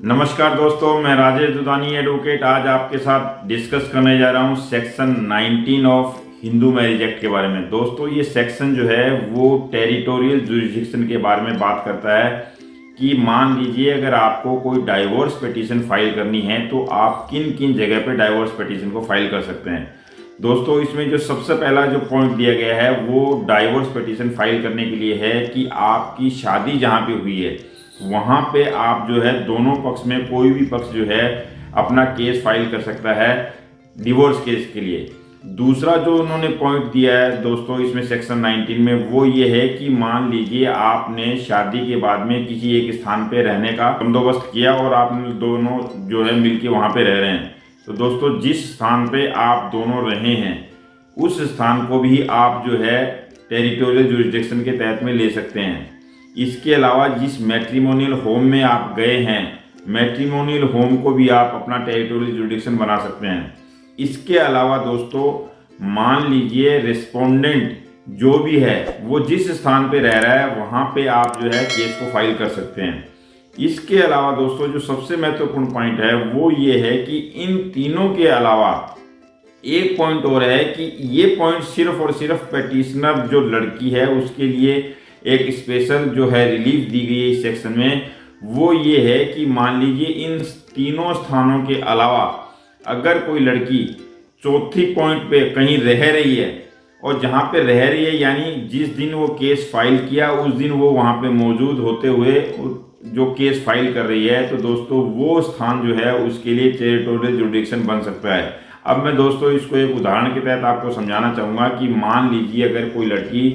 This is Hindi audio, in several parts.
नमस्कार दोस्तों, मैं राजेश दुधानी एडवोकेट आज आपके साथ डिस्कस करने जा रहा हूं section 19 of Hindu marriage act के बारे में। दोस्तों, ये सेक्शन जो है वो टेरिटोरियल जुरिस्डिक्शन के बारे में बात करता है कि मान लीजिए अगर आपको कोई डाइवोर्स पिटीशन फाइल करनी है तो आप किन किन जगह पे डाइवोर्स पिटीशन को फाइल कर सकते हैं। दोस्तों, इसमें जो सबसे पहला जो पॉइंट दिया गया है वो डाइवोर्स पिटीशन फाइल करने के लिए है कि आपकी शादी जहाँ पे हुई है वहाँ पे आप जो है दोनों पक्ष में कोई भी पक्ष जो है अपना केस फाइल कर सकता है डिवोर्स केस के लिए। दूसरा जो उन्होंने पॉइंट दिया है दोस्तों इसमें सेक्शन 19 में वो ये है कि मान लीजिए आपने शादी के बाद में किसी एक स्थान पे रहने का बंदोबस्त किया और आप दोनों जो है मिलके वहाँ पे रह रहे हैं, तो दोस्तों जिस स्थान पे आप दोनों रहे हैं उस स्थान को भी आप जो है टेरिटोरियल जुरिस्डिक्शन के तहत में ले सकते हैं। इसके अलावा जिस मैट्रिमोनियल होम में आप गए हैं, मैट्रिमोनियल होम को भी आप अपना टेरिटोरियल जुरिस्डिक्शन बना सकते हैं। इसके अलावा दोस्तों मान लीजिए रिस्पोंडेंट जो भी है वो जिस स्थान पे रह रहा है वहाँ पे आप जो है केस को फाइल कर सकते हैं। इसके अलावा दोस्तों जो सबसे महत्वपूर्ण पॉइंट है वो ये है कि इन तीनों के अलावा एक पॉइंट और है कि ये पॉइंट सिर्फ और सिर्फ पेटिशनर जो लड़की है उसके लिए एक स्पेशल जो है रिलीफ दी गई है इस सेक्शन में। वो ये है कि मान लीजिए इन तीनों स्थानों के अलावा अगर कोई लड़की चौथी पॉइंट पे कहीं रह रही है और जहाँ पे रह रही है यानी जिस दिन वो केस फाइल किया उस दिन वो वहाँ पे मौजूद होते हुए जो केस फाइल कर रही है, तो दोस्तों वो स्थान जो है उसके लिए टेरिटोरियल जुरिस्डिक्शन बन सकता है। अब मैं दोस्तों इसको एक उदाहरण के तहत आपको समझाना चाहूँगा कि मान लीजिए अगर कोई लड़की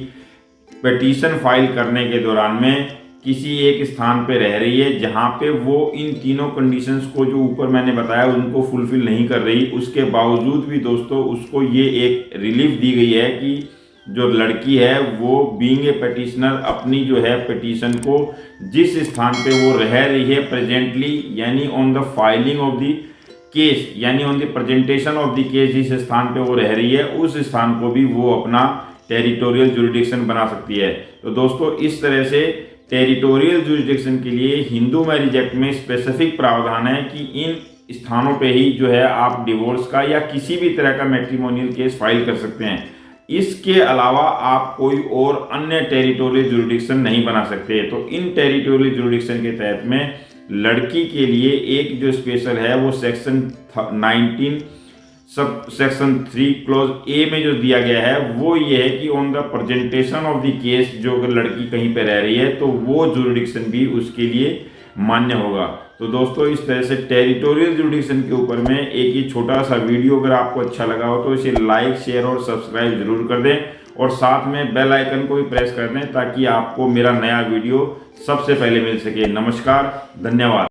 पिटीशन फाइल करने के दौरान में किसी एक स्थान पे रह रही है जहाँ पे वो इन तीनों कंडीशंस को जो ऊपर मैंने बताया उनको फुलफिल नहीं कर रही, उसके बावजूद भी दोस्तों उसको ये एक रिलीफ दी गई है कि जो लड़की है वो बीइंग ए पिटीशनर अपनी जो है पिटीशन को जिस स्थान पे वो रह रही है प्रेजेंटली यानी on the filing of the case यानी on the presentation of the case जिस स्थान पे वो रह रही है उस स्थान को भी वो अपना टेरिटोरियल जुरिस्डिक्शन बना सकती है। तो दोस्तों इस तरह से टेरिटोरियल जुरिस्डिक्शन के लिए हिंदू मैरिज एक्ट में स्पेसिफिक प्रावधान है कि इन स्थानों पे ही जो है आप डिवोर्स का या किसी भी तरह का मैट्रिमोनियल केस फाइल कर सकते हैं। इसके अलावा आप कोई और अन्य टेरिटोरियल जुरिस्डिक्शन नहीं बना सकते। तो इन टेरिटोरियल जुरिस्डिक्शन के तहत में लड़की के लिए एक जो स्पेशल है वो section 19 sub section 3 clause A में जो दिया गया है वो ये है कि on the presentation of the case जो अगर लड़की कहीं पे रह रही है तो वो जुरिस्डिक्शन भी उसके लिए मान्य होगा। तो दोस्तों इस तरह से टेरिटोरियल जुरिस्डिक्शन के ऊपर में एक ही छोटा सा वीडियो अगर आपको अच्छा लगा हो तो इसे लाइक शेयर और सब्सक्राइब जरूर कर दें और साथ में बेल आइकन को भी प्रेस कर दें ताकि आपको मेरा नया वीडियो सबसे पहले मिल सके। नमस्कार, धन्यवाद।